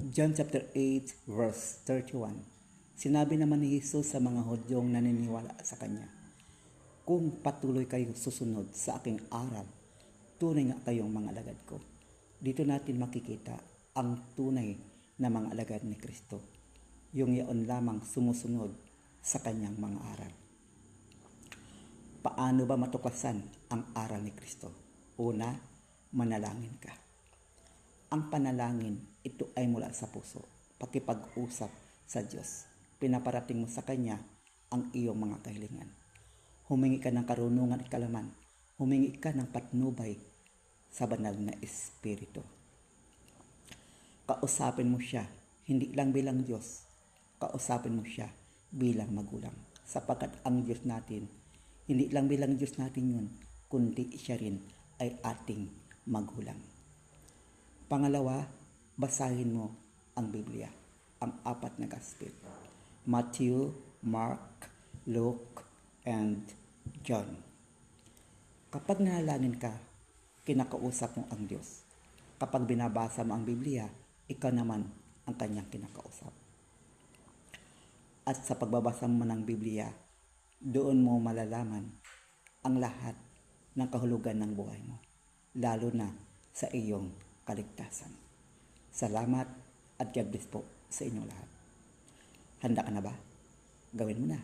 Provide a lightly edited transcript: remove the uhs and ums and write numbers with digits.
John chapter 8 verse 31. Sinabi naman ni Jesus sa mga Hudyong naniniwala sa Kanya, "Kung patuloy kayo susunod sa aking aral, tunay nga kayong mga alagad ko." Dito natin makikita ang tunay na mga alagad ni Kristo. Yung yaon lamang sumusunod sa Kanyang mga aral. Paano ba matuklasan ang aral ni Kristo? Una, manalangin ka. Ang panalangin, ito ay mula sa puso, pakipag-usap sa Diyos. Pinaparating mo sa Kanya ang iyong mga kahilingan. Humingi ka ng karunungan at kalaman. Humingi ka ng patnubay sa banal na Espiritu. Kausapin mo siya, hindi lang bilang Diyos. Kausapin mo siya bilang magulang. Sapagkat ang Diyos natin, hindi lang bilang Diyos natin yun, kundi siya rin ay ating magulang. Pangalawa, basahin mo ang Biblia, ang 4 na Gospel. Matthew, Mark, Luke, and John. Kapag nanalangin ka, kinakausap mo ang Diyos. Kapag binabasa mo ang Biblia, ikaw naman ang Kanyang kinakausap. At sa pagbabasa mo ng Biblia, doon mo malalaman ang lahat ng kahulugan ng buhay mo, lalo na sa iyong kaligtasan. Salamat at God bless po sa inyong lahat. Handa ka na ba? Gawin mo na.